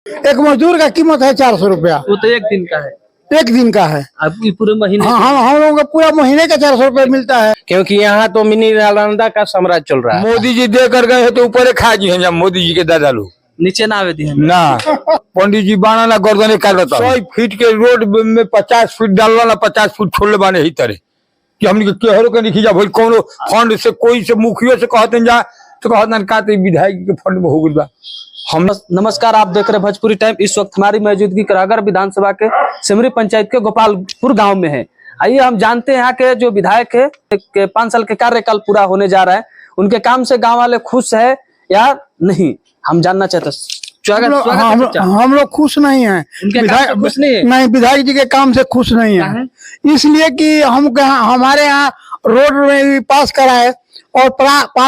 एक मजदूर का कीमत है 400 रुपया। वो तो एक दिन का है, एक दिन का है। आपकी पूरे महीने हाँ, हम लोगों का पूरा महीने का 400 रुपया मिलता है। क्योंकि यहाँ तो मिनी नालंदा का साम्राज्य चल रहा है। मोदी जी दे कर गए हैं तो ऊपर खा जी हैं, जब मोदी जी के दादा लोग नीचे ना आवे दिए ना पंडित जी बाना ना गर्दने काट देता 100 फीट के रोड में 50 फीट डालवा ना 50 फीट छोड़ले बाने ही तरह कि हमने केहरो के नहीं जा भाई कोनो फंड से कोई से मुखियो से कहते जा तो कहते कहते विधायक के फंड में हो गई बा। हम नमस्कार, आप देख रहे भोजपुरी टाइम। इस वक्त हमारी मौजूदगी करागर विधानसभा के सिमरी पंचायत के गोपालपुर गांव में है। आइए हम जानते हैं यहाँ के जो विधायक है के 5 साल के कार्यकाल पूरा होने जा रहा है, उनके काम से गांव वाले खुश है या नहीं, हम जानना चाहते हैं। हम लोग खुश नहीं है, विधायक खुश नहीं है। नहीं, विधायक जी के काम से खुश नहीं है, इसलिए कि हम हमारे यहाँ रोड में पास कराए और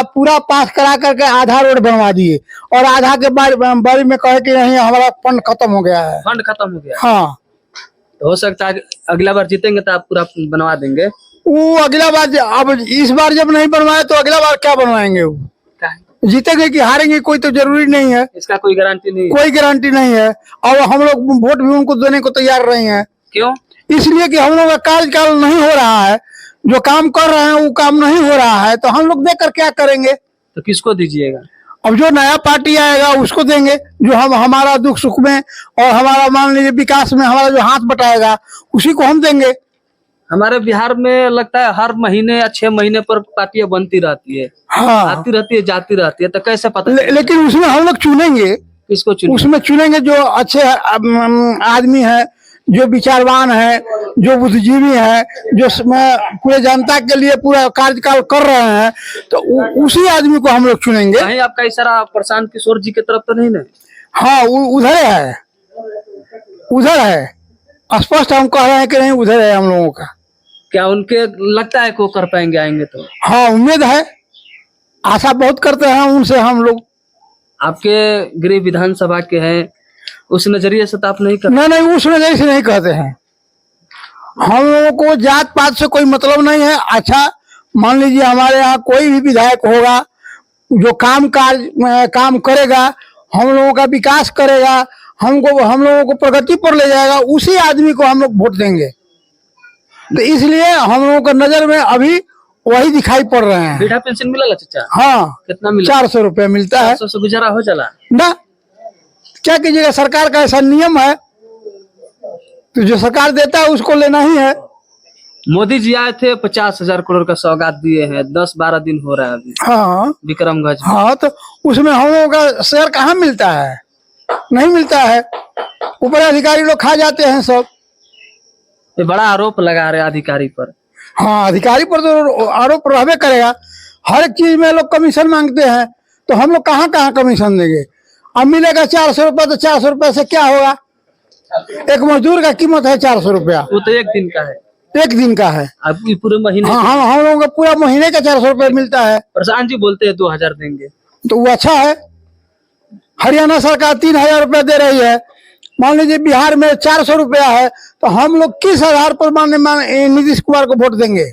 पूरा पास करा करके आधा रोड बनवा दिए और आधा के बारी में कहे कि नहीं हमारा फंड खत्म हो गया है। फंड खत्म हो गया? हाँ, तो हो सकता है अगला बार जीतेंगे तो आप पूरा बनवा देंगे। वो अगला बार, अब इस बार जब नहीं बनवाए तो अगला बार क्या बनवाएंगे? वो जीतेंगे कि हारेंगे कोई तो जरूरी नहीं है, इसका कोई गारंटी नहीं, कोई गारंटी नहीं है। और हम लोग वोट भी उनको देने को तैयार नहीं है। क्यों? इसलिए कि हम लोग का कार्यकाल नहीं हो रहा है, जो काम कर रहे हैं वो काम नहीं हो रहा है, तो हम लोग देकर क्या करेंगे? तो किसको दीजिएगा? अब जो नया पार्टी आएगा उसको देंगे, जो हम हमारा दुख सुख में और हमारा मान लीजिए विकास में हमारा जो हाथ बटाएगा उसी को हम देंगे। हमारे बिहार में लगता है हर महीने या 6 महीने पर पार्टियां बनती रहती है। हाँ, आती रहती है जाती रहती है, तो कैसे पता? लेकिन उसमें हम लोग चुनेंगे। किसको चुनेंगे? उसमें चुनेंगे जो अच्छे आदमी है, जो विचारवान है, जो बुद्धिजीवी है, जो पूरे जनता के लिए पूरा कार्यकाल कर रहे हैं, तो उसी आदमी को हम लोग चुनेंगे। कहीं आपका इशारा प्रशांत किशोर जी की तरफ तो नहीं ना? हाँ, उधर है, उधर है, स्पष्ट हम कह रहे हैं कि नहीं उधर है हम लोगों का। क्या उनके लगता है को कर पाएंगे, आएंगे तो? हाँ, उम्मीद है, आशा बहुत करते हैं उनसे हम लोग। आपके गृह विधानसभा के हैं, उस नजरिए से तो आप नहीं करते? नहीं, उस नजरिए से नहीं कहते हैं। हम लोगों को जात पात से कोई मतलब नहीं है। अच्छा, मान लीजिए हमारे यहाँ कोई भी विधायक होगा जो काम करेगा, हम लोगों का विकास करेगा, हम लोगों को प्रगति पर ले जाएगा, उसी आदमी को हम लोग वोट देंगे। तो इसलिए हम लोगों का नजर में अभी वही दिखाई पड़ रहे हैं। वृद्धा पेंशन मिला चाचा? हाँ, कितना मिला? 400 रुपया मिलता है। 400 से गुजारा हो चला ना? क्या कीजिएगा, सरकार का ऐसा नियम है, तो जो सरकार देता है उसको लेना ही है। मोदी जी आए थे, 50,000 करोड़ का सौगात दिए हैं, 10-12 दिन हो रहा है अभी। हाँ, विक्रमगंज। हाँ, तो उसमें हम लोगों का शेयर कहाँ मिलता है? नहीं मिलता है, ऊपर अधिकारी लोग खा जाते हैं सब। ये बड़ा आरोप लगा रहे अधिकारी पर। हाँ, अधिकारी पर तो आरोप रहबे करेगा, हर एक चीज में लोग कमीशन मांगते हैं, तो हम लोग कहाँ कहाँ कमीशन देंगे? अब मिलेगा 400 रुपया, तो 400 रुपया से क्या होगा? एक मजदूर का कीमत है 400 रुपया। वो तो एक दिन का है, एक दिन का है। आपकी पूरे महीने? हाँ, हम लोगों का पूरा महीने का 400 रुपया मिलता है। प्रशांत जी बोलते हैं 2000 देंगे, तो वो अच्छा है। हरियाणा सरकार 3000 रुपया दे रही है, मान लीजिए बिहार में 400 रुपया है, तो हम लोग किस आधार पर नीतीश कुमार को वोट देंगे?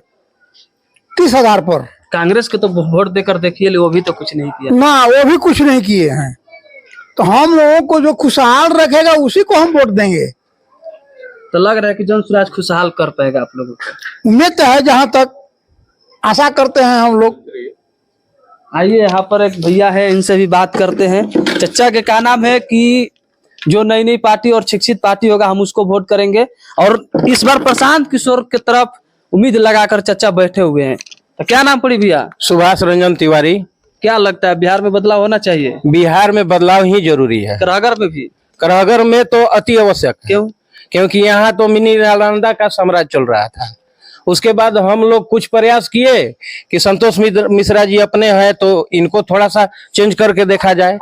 किस आधार पर? कांग्रेस के तो वोट देकर देखिए, वो भी तो कुछ नहीं किया ना, वो भी कुछ नहीं किए हैं। तो हम लोगों को जो खुशहाल रखेगा उसी को हम वोट देंगे। तो लग रहा है कि जन स्वराज खुशहाल कर पाएगा आप लोगों को? उम्मीद है, जहां तक आशा करते हैं हम लोग। आइए, यहाँ पर एक भैया है, इनसे भी बात करते हैं। चचा के क्या नाम है कि जो नई नई पार्टी और शिक्षित पार्टी होगा हम उसको वोट करेंगे, और इस बार प्रशांत किशोर की तरफ उम्मीद लगाकर चचा बैठे हुए हैं। तो क्या नाम पड़ी भैया? सुभाष रंजन तिवारी। क्या लगता है बिहार में बदलाव होना चाहिए? बिहार में बदलाव ही जरूरी है। करागर में भी? करागर में तो अति आवश्यक है। क्यों? क्योंकि यहाँ तो मिनी नालंदा का साम्राज्य चल रहा था। उसके बाद हम लोग कुछ प्रयास किए कि संतोष मिश्रा जी अपने हैं तो इनको थोड़ा सा चेंज करके देखा जाए,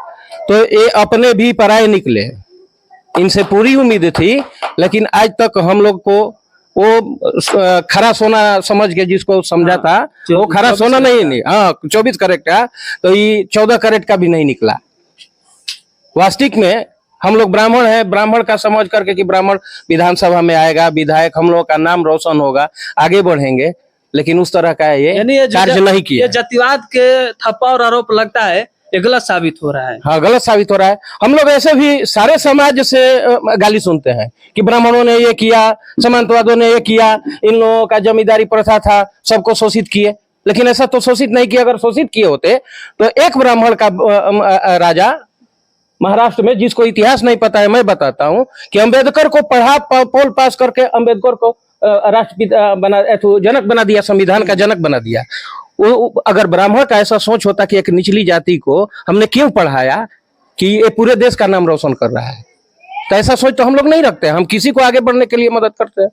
तो ये अपने भी पराये निकले। इनसे पूरी उम्मीद थी, लेकिन आज तक हम लोग को वो खरा सोना समझ के जिसको समझा था, वो खरा सोना नहीं। हाँ, 24 कैरेट का, तो ये 14 कैरेट का भी नहीं निकला। वास्तविक में हम लोग ब्राह्मण हैं, ब्राह्मण का समझ करके कि ब्राह्मण विधानसभा में आएगा, विधायक, हम लोग का नाम रोशन होगा, आगे बढ़ेंगे, लेकिन उस तरह का ये कार्य नहीं किया। ये जातिवाद के थप्पा और आरोप लगता है, ये गलत साबित हो रहा है। हाँ, गलत साबित हो रहा है। हम लोग ऐसे भी सारे समाज से गाली सुनते हैं कि ब्राह्मणों ने ये किया, सामंतवादियों ने ये किया, इन लोगों का जमींदारी प्रथा था, सबको शोषित किए। लेकिन ऐसा तो शोषित नहीं किया। अगर शोषित किए होते तो एक ब्राह्मण का राजा महाराष्ट्र में, जिसको इतिहास नहीं पता है, मैं बताता हूँ कि अंबेडकर को पढ़ा, पोल पास करके अंबेडकर को राष्ट्रपिता बना, जनक बना दिया, संविधान का जनक बना दिया। वो अगर ब्राह्मण का ऐसा सोच होता कि एक निचली जाति को हमने क्यों पढ़ाया कि ये पूरे देश का नाम रोशन कर रहा है, तो ऐसा सोच तो हम लोग नहीं रखते। हम किसी को आगे बढ़ने के लिए मदद करते हैं।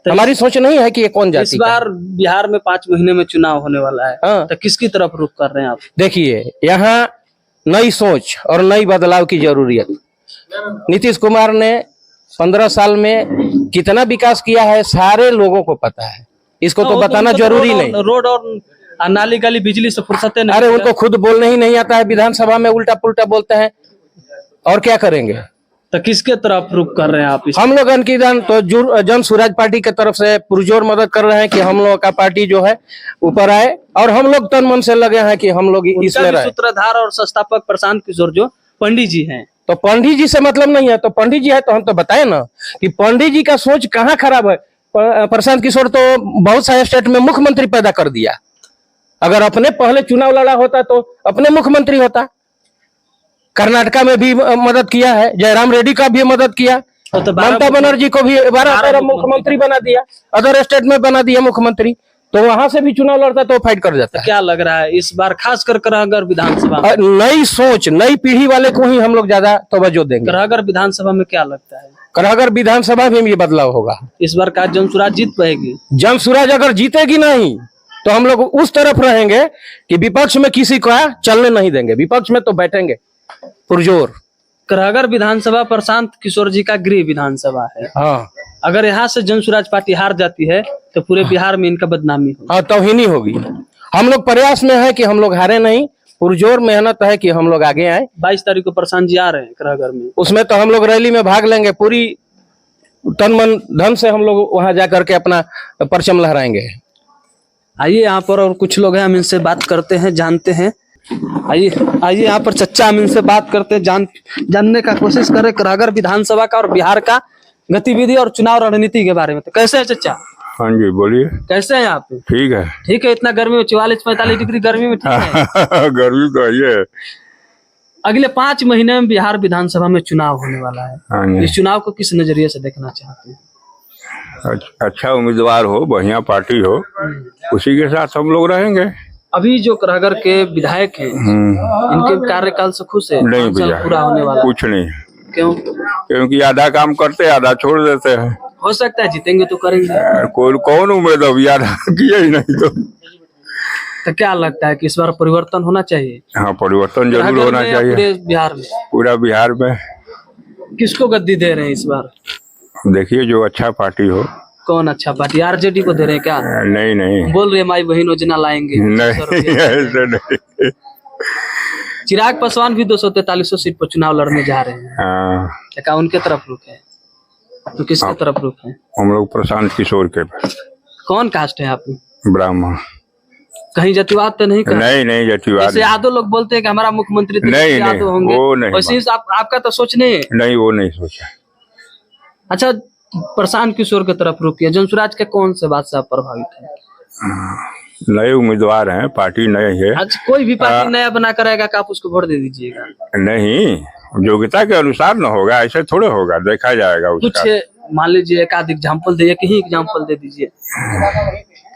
हमारी सोच नहीं है कि ये कौन जाति इस बार बिहार में 5 महीने में चुनाव होने वाला है। हाँ। तो किसकी तरफ रुख कर रहे हैं आप? देखिए, यहाँ नई सोच और नई बदलाव की जरूरत। नीतीश कुमार ने 15 साल में कितना विकास किया है सारे लोगों को पता है, इसको तो बताना जरूरी नहीं। रोड और नाली गली बिजली से फुर्सत नहीं। अरे उनको खुद बोलने ही नहीं आता है, विधानसभा में उल्टा पुल्टा बोलते हैं, और क्या करेंगे? तो किसके तरफ रुख कर रहे हैं आप? हम लोग अंकिदान तो जन स्वराज पार्टी की तरफ से पुरजोर मदद कर रहे हैं कि हम लोग का पार्टी जो है ऊपर आए, और हम लोग तन मन से लगे हैं कि हम लोग इसमें रहे। सूत्रधार और संस्थापक प्रशांत किशोर जो पंडित जी हैं, तो पंडित जी से मतलब नहीं है, तो पंडित जी है तो हम तो बताए ना कि पंडित जी का सोच कहाँ खराब है। प्रशांत किशोर तो बहुत सारे स्टेट में मुख्यमंत्री पैदा कर दिया। अगर अपने पहले चुनाव लड़ा होता तो अपने मुख्यमंत्री होता। कर्नाटका में भी मदद किया है, जयराम रेड्डी का भी मदद किया, तो ममता बनर्जी को भी 12 मुख्यमंत्री बना दिया, अदर स्टेट में बना दिया मुख्यमंत्री, तो वहां से भी चुनाव लड़ता तो फाइट कर जाता है। क्या लग रहा है इस बार खास कर कराहगर विधानसभा में? नई सोच, नई पीढ़ी वाले को ही हम लोग ज्यादा तवज्जो देंगे। कराहगर विधानसभा में क्या लगता है कराहगर विधानसभा में ये बदलाव होगा? इस बार का जनसुराज जीत पाएगी? जनसुराज अगर जीतेगी नहीं तो हम लोग उस तरफ रहेंगे कि विपक्ष में किसी को चलने नहीं देंगे, विपक्ष में तो बैठेंगे पुरजोर। कराहगर विधानसभा प्रशांत किशोर जी का गृह विधानसभा है। हाँ, अगर यहाँ से जनसुराज पार्टी हार जाती है तो पूरे बिहार में इनका बदनामी होगी। हाँ, तौहीनी होगी। हम लोग प्रयास में है कि हम लोग हारे नहीं, पुरजोर मेहनत है कि हम लोग आगे आए। 22 तारीख को प्रशांत जी आ रहे हैं कराहगर में, उसमें तो हम लोग रैली में भाग लेंगे, पूरी तन मन धन से हम लोग वहां जाकर के अपना परचम लहराएंगे। आइए यहाँ पर और कुछ लोग हैं, हम इनसे बात करते हैं, जानते हैं। आइए यहाँ पर चच्चा, हम इनसे बात करते हैं, जानने का कोशिश करें कराहगर विधानसभा का और बिहार का गतिविधि और चुनाव रणनीति के बारे में। तो कैसे है चच्चा? हाँ जी बोलिए। कैसे हैं आप? ठीक है। ठीक है। इतना गर्मी में 44-45 डिग्री गर्मी में ठीक है? गर्मी तो है। अगले 5 महीने में बिहार विधानसभा में चुनाव होने वाला है। हाँ जी। इस चुनाव को किस नजरिए से देखना चाहते हैं? अच्छा उम्मीदवार हो, बढ़िया पार्टी हो, उसी के साथ हम लोग रहेंगे। अभी जो कराहगर के विधायक हैं, इनके कार्यकाल से खुश है? नहीं 5 साल भैया, पूरा होने वाला। कुछ नहीं। क्यों? क्योंकि आधा काम करते आधा छोड़ देते हैं। हो सकता है जीतेंगे तो करेंगे। कौन उम्मीदवार आधा किए ही नहीं तो क्या लगता है कि इस बार परिवर्तन होना चाहिए? हाँ, परिवर्तन जरूर कराहगर होना में या चाहिए। पूरे बिहार में? पूरा बिहार में। किसको गद्दी दे रहे हैं इस बार? देखिए जो अच्छा पार्टी हो। कौन अच्छा पार्टी? आरजेडी को दे रहे हैं क्या? नहीं बोल रहे माई बहन योजना लाएंगे। नहीं, ऐसे नहीं। चिराग पासवान भी 243 सीट पर चुनाव लड़ने जा रहे हैं। हाँ, क्या उनके तरफ रुख है? तो किसके तरफ रुख है? हम लोग प्रशांत किशोर के। कौन कास्ट है आप? ब्राह्मण। कहीं जातिवाद तो नहीं कर? नहीं जातिवाद। जैसे यादव लोग बोलते हैं कि हमारा मुख्यमंत्री तो नहीं, यादव होंगे, वो नहीं। वैसे आपका तो सोच नहीं है? नहीं, वो नहीं सोचा। अच्छा, प्रशांत किशोर की तरफ रुकिए। जनसुराज के कौन से बात से आप प्रभावित है? नए उम्मीदवार हैं, पार्टी नई है। अच्छा, कोई भी पार्टी नया बना कर आएगा कि आप उसको वोट दे दीजिएगा? नहीं, योग्यता के अनुसार न होगा, ऐसे थोड़े होगा, देखा जाएगा उसका। कुछ मान लीजिए एक आध एग्जाम्पल दे, कहीं एग्जाम्पल दे दीजिए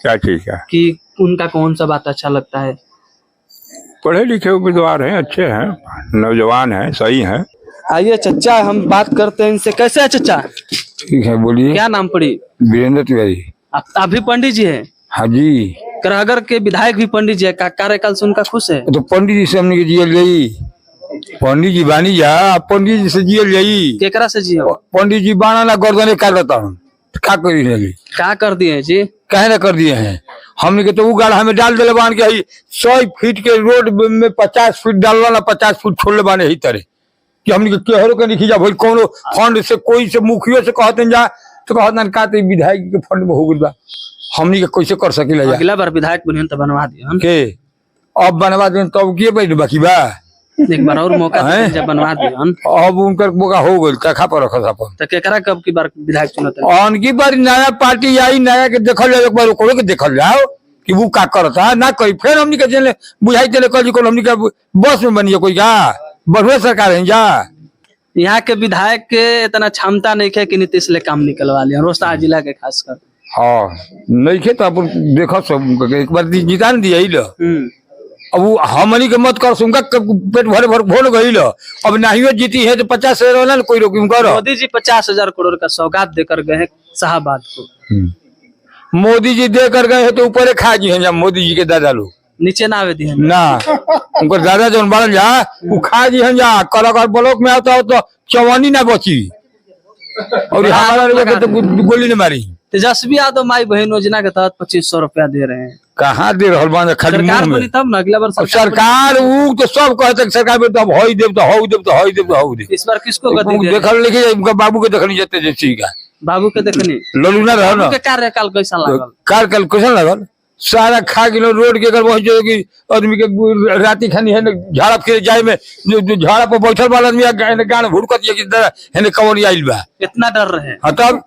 क्या चीज का? कि उनका कौन सा बात अच्छा लगता है? पढ़े लिखे उम्मीदवार हैं, अच्छे हैं, नौजवान हैं, सही हैं। आइए चच्चा, हम बात करते हैं इनसे। कैसे है चच्चा? ठीक है, बोलिए। क्या नाम पड़ी? वीरेंद्र तिवारी। आप भी पंडित जी है? हाँ जी। कराहगर के विधायक भी पंडित जी है, कार्यकाल से उनका खुश है? तो पंडित जी से हमने के जियल जाई, पंडित जी बानी जा, पंडित जी से जियल जाई। केकरा से जी हो? पंडित जी बाना ना गर्दने काट देता हूँ, क्या करी नहीं? क्या कर दिए हैं जी? कहे ना कर दिए हैं हमने के, तो वो गाढ़ा में डाल दिले बान के 100 फीट के रोड में 50 फीट डालवा ना 50 फीट छोड़ले बाने ही तरह कि हमने के केहरो के नहीं जा भाई कोनो फंड से कोई से मुखियो से कहते जा तो कहते का तो विधायक के फंड में हो गई बा, हमने के कैसे कर सकिला? अगला बार विधायक बनियन तो बनवा दियो के अब बनवा दें तब के बैठ बाकी बा। एक बार और मौका हैं? जब बनवा दियन अब उनकर मौका हो गई चखा पर रखा अपन तो केकरा कब की बार विधायक चुनत उनकी बार नया पार्टी आई नया के देखल जाओ एक बार ओकरो के देखल जाओ कि वो का करता ना करी फिर हमनी के जेले बुझाई चले कल को हमनी के बस में बनिए कोई का बढ़िया सरकार है जा यहाँ के विधायक के इतना क्षमता नहीं है कि नीतीश ले काम निकलवा लिया रोहतास जिला के खासकर। हाँ नहीं खे तो अपन देखो सब एक बार जिता न दिया लो अब वो हमनी के मत कर उनका पेट भरे भर भोल गई लो अब नाहियो जीती है तो 50 से वाला ना कोई रोकी करो मोदी जी 50,000 करोड़ का सौगात देकर गए हैं शाहबाद को। मोदी जी दे कर गए हैं तो ऊपर खा जी हैं मोदी जी के दादा लोग नीचे ना आवे दिए ना उनको दादा जो बनल जा वो खा जी हैं जा कलाकार ब्लॉक में आता हो तो चवानी ना बची और हमारा लोग के तो गोली न मारी। तेजस्वी यादव माई बहन योजना के तहत 2500 रुपया दे रहे हैं। कहाँ दे रहा बांध खाली सरकार मुंह बनी में तब ना अगला बार सरकार वो तो सब कहते हैं सरकार में तो अब हई देव तो हई देव तो हई देव तो हई देव इस बार किसको गति दे रहे हैं? देखल लिखे उनका बाबू के देखनी जाते जैसे का बाबू के देखनी ललू ना रहो बाबू ना के कार्यकाल कैसा लागल? कार कल कैसा लगल सारा खा गिलो रोड के अगर वही जो कि आदमी के राती खानी है झाड़ा फिर जाए में जो झाड़ा पर बैठल वाला आदमी गान भुड़कत है कौन आइल बा इतना डर रहे हाँ तब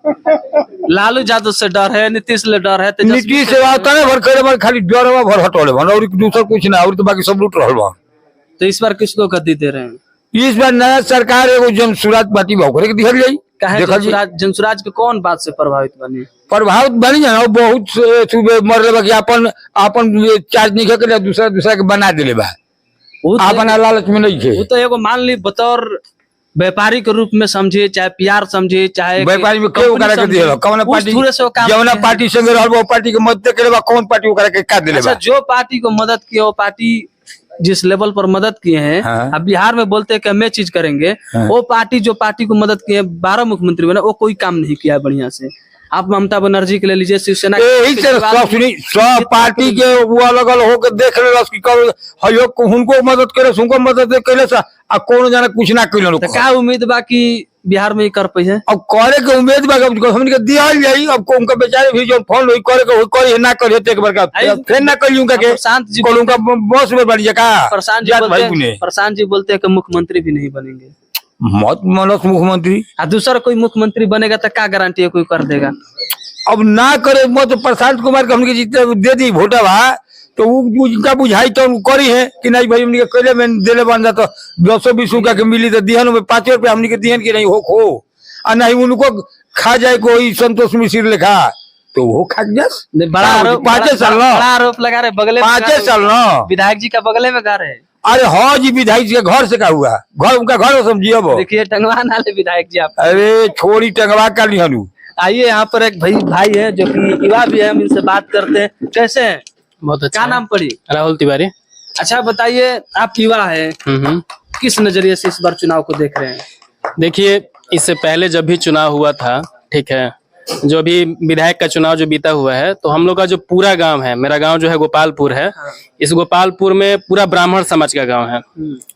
लालू यादव से डर है नीतीश से डर है तेजस्वी नीतीश से आता है भर करे भर खाली डर भर हटोले भर और दूसरा कुछ ना और तो बाकी सब लूट रहा बा। तो इस बार किसको गद्दी दे रहे हैं? इस बार नया सरकार एगो जनसुराज पार्टी भाव करे के दिहल जाई जनसुराज के कौन बात से प्रभावित बने? प्रभावित बनी जाए बहुत सुबह मरले बा कि अपन चार्ज नहीं करे दूसरा दूसरा के बना दिले बा अपन लालच में नहीं थे। वो तो एगो मान ली बतौर व्यापारी के रूप में समझे चाहे पीआर समझे चाहे व्यापारी में क्यों करा के दिया कौन पार्टी जौना पार्टी संगे रहल वो पार्टी के मदद करे बा कौन पार्टी वो करा के का दिले बा। जो पार्टी को मदद की वो पार्टी जिस लेवल पर मदद किए हैं हाँ। अब बिहार में बोलते हैं कि हम ये चीज करेंगे हाँ। वो पार्टी जो पार्टी को मदद किए 12 मुख्यमंत्री बने वो कोई काम नहीं किया बढ़िया से। आप ममता बनर्जी के ले लीजिए शिवसेना यही से सब सुनी सब पार्टी के वो अलग अलग होकर देख ले कि कब उनको मदद करे उनको मदद करे आ कौन जाने कुछ ना कइलन तो क्या उम्मीद बा कि बिहार में ही कर पाई है? अब करे के उम्मीद बा हमन के दियाल जाई अब को उनका बेचारे भी जो फोन होई करे के कोई ना करे एक बार का फिर ना करियो का के प्रशांत जी को उनका बॉस में बन जा का प्रशांत जी बोलते हैं कि मुख्यमंत्री भी नहीं बनेंगे। मत मनस मुख्यमंत्री दूसरा कोई मुख्यमंत्री बनेगा तो क्या गारंटी है कोई कर देगा? अब ना करे मत प्रशांत कुमार के हमके जीते दे दी वोटा बा तो उनका बुझाई तो करी है कि नहीं भाई हमने कैले में दिले बन जाता 220 रुपया के मिली तो दिहन में 5 रुपया हमने के दिहन की नहीं हो और नहीं उनको खा जाए कोई संतोष मिश्र लिखा तो वो खा जास बड़ा आरोप 5 साल ना बड़ा आरोप लगा रहे बगले में 5 साल ना विधायक जी का बगले में घर है। अरे हाँ जी विधायक जी के घर से का हुआ घर उनका घर समझिए वो देखिए टंगवा नाले विधायक जी आप अरे छोड़ी टंगवा कर लिहनु। आइए यहाँ पर एक भाई है जो कि युवा भी है हम इनसे बात करते हैं। कैसे हैं? बहुत अच्छा। क्या नाम पड़ी? राहुल तिवारी। अच्छा बताइए आप युवा है किस नजरिए से इस बार चुनाव को देख रहे हैं? देखिए इससे पहले जब भी चुनाव हुआ था ठीक है जो भी विधायक का चुनाव जो बीता हुआ है तो हम लोग का जो पूरा गांव है मेरा गांव जो है गोपालपुर है। इस गोपालपुर में पूरा ब्राह्मण समाज का गांव है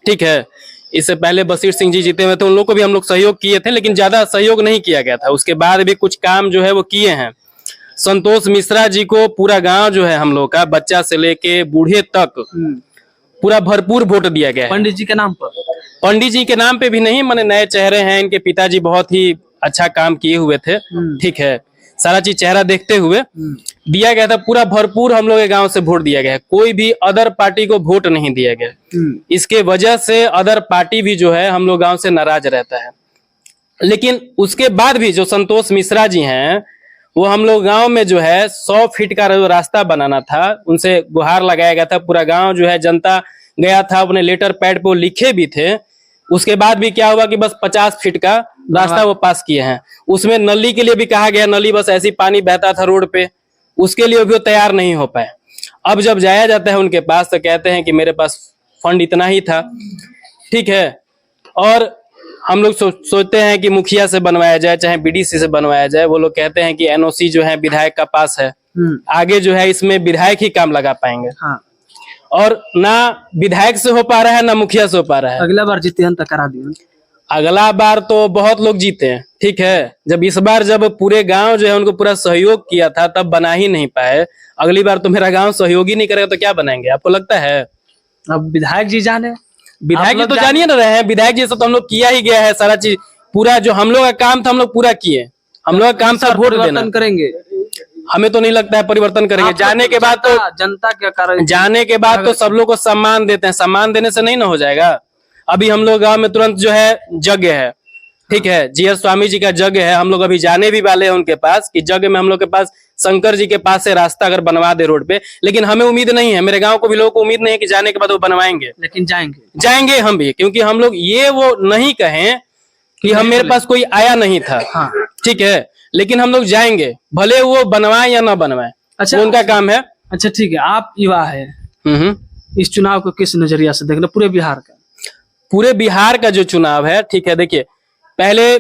ठीक है। इससे पहले बशीर सिंह जी जीते हुए तो उन लोग को भी हम लोग सहयोग किए थे लेकिन ज्यादा सहयोग नहीं किया गया था। उसके बाद भी कुछ काम जो है वो किए हैं। संतोष मिश्रा जी को पूरा गांव जो है हम लोग का बच्चा से लेके बूढ़े तक पूरा भरपूर वोट दिया गया है। पंडित जी के नाम पर? पंडित जी के नाम पे भी नहीं माने नए चेहरे हैं। इनके पिताजी बहुत ही अच्छा काम किए हुए थे ठीक है। सारा चीज चेहरा देखते हुए दिया गया था पूरा भरपूर हम लोग के गांव से वोट दिया गया। कोई भी अदर पार्टी को वोट नहीं दिया गया। इसके वजह से अदर पार्टी भी जो है हम लोग गांव से नाराज रहता है। लेकिन उसके बाद भी जो संतोष मिश्रा जी हैं वो हम लोग गांव में जो है 100 फीट का रास्ता बनाना था उनसे गुहार लगाया गया था। पूरा गांव जो है जनता गया था अपने लेटर पैड पे लिखे भी थे। उसके बाद भी क्या हुआ कि बस 50 फीट का रास्ता वो पास किए हैं। उसमें नली के लिए भी कहा गया नली बस ऐसी पानी बहता था रोड पे उसके लिए भी वो तैयार नहीं हो पाए। अब जब जाया जाता है उनके पास तो कहते हैं कि मेरे पास फंड इतना ही था ठीक है। और हम लोग सोचते हैं कि मुखिया से बनवाया जाए चाहे बीडीसी से बनवाया जाए। वो लोग कहते हैं कि एनओसी जो है विधायक का पास है आगे जो है इसमें विधायक ही काम लगा पाएंगे। हाँ। और ना विधायक से हो पा रहा है ना मुखिया से हो पा रहा है। अगला बार जीते हैं तो करा दिए। अगला बार तो बहुत लोग जीते हैं ठीक है। जब इस बार जब पूरे गांव जो है उनको पूरा सहयोग किया था तब बना ही नहीं पाए। अगली बार तो मेरा गांव सहयोग ही नहीं करेगा तो क्या बनाएंगे आपको लगता है? अब विधायक जी जाने विधायक जी लोग तो जानिए ना रहे हैं, विधायक जी से तो हम लोग किया ही गया है सारा चीज, पूरा जो हम लोग का काम था हम लोग पूरा किए, हम लोग का काम था वोट देना। परिवर्तन करेंगे? हमें तो नहीं लगता है परिवर्तन करेंगे। जाने के बाद तो जनता क्या कारण, जाने के बाद तो सब लोग को सम्मान देते हैं, सम्मान देने से नहीं ना हो जाएगा। अभी हम लोग गांव में तुरंत जो है यज्ञ है, ठीक है, जीएस स्वामी जी का यज्ञ है, हम लोग अभी जाने भी वाले हैं उनके पास कि यज्ञ में हम लोग के पास शंकर जी के पास से रास्ता अगर बनवा दे रोड पे, लेकिन हमें उम्मीद नहीं है, मेरे गांव को भी लोगों को उम्मीद नहीं है कि जाने के बाद वो बनवाएंगे, लेकिन जाएंगे हम भी, क्योंकि हम लोग ये वो नहीं कहें कि हम मेरे पास कोई आया नहीं था, हाँ। ठीक है, लेकिन हम लोग जाएंगे, भले वो बनवाए या ना बनवाए, अच्छा, वो उनका काम है। अच्छा ठीक है, आप युवा है, इस चुनाव को किस नजरिया से देख रहे पूरे बिहार का? पूरे बिहार का जो चुनाव है, ठीक है, देखिए पहले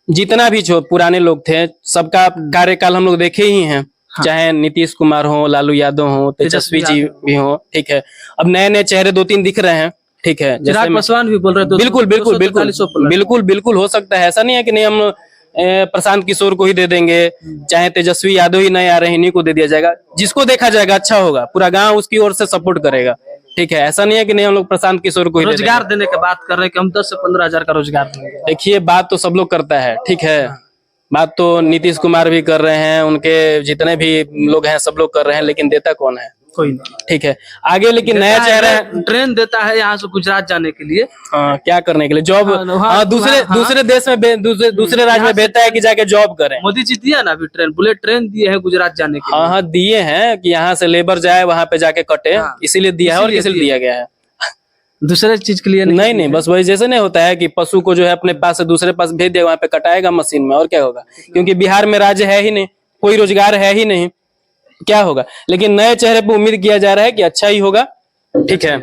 जितना भी जो पुराने लोग थे सबका कार्यकाल हम लोग देखे ही हैं, हाँ। चाहे नीतीश कुमार हो, लालू यादव हो, तेजस्वी जी भी हो, ठीक है। अब नए नए चेहरे 2-3 दिख रहे हैं, ठीक है, चिराग पासवान भी बोल रहे हैं बिल्कुल बिल्कुल बिल्कुल बिल्कुल बिल्कुल हो सकता है, ऐसा नहीं है कि नहीं हम प्रशांत किशोर को ही दे देंगे, चाहे तेजस्वी यादव ही नए आ रहे हैं इन्हीं को दे दिया जाएगा, जिसको देखा जाएगा अच्छा होगा, पूरा गांव उसकी ओर से सपोर्ट करेगा, ठीक है, ऐसा नहीं है कि नहीं हम लोग प्रशांत किशोर को ही रोजगार देने की बात कर रहे हैं कि हम 10 से 15 हजार का रोजगार देंगे। देखिए बात तो सब लोग करता है, ठीक है, बात तो नीतीश कुमार भी कर रहे हैं, उनके जितने भी लोग हैं सब लोग कर रहे हैं, लेकिन देता कौन है? कोई नहीं, ठीक है। आगे लेकिन नया चेहरा ट्रेन देता है यहाँ से गुजरात जाने के लिए, क्या करने के लिए? जॉब, दूसरे देश में दूसरे राज्य में भेजता है कि जाके जॉब करें। मोदी जी दिया ना अभी ट्रेन, बुलेट ट्रेन दिए है गुजरात जाने के लिए। हाँ दिए हैं कि यहाँ से लेबर जाए वहां पे जाके कटे, इसीलिए दिया है और किसी दिया गया है, दूसरे चीज के लिए नहीं, बस वही जैसे नहीं होता है कि पशु को जो है अपने पास से दूसरे पास भेज दिया, वहां पे कटाएगा मशीन में, और क्या होगा, क्योंकि बिहार में राज्य है ही नहीं, कोई रोजगार है ही नहीं, क्या होगा। लेकिन नए चेहरे पे उम्मीद किया जा रहा है कि अच्छा ही होगा, ठीक है।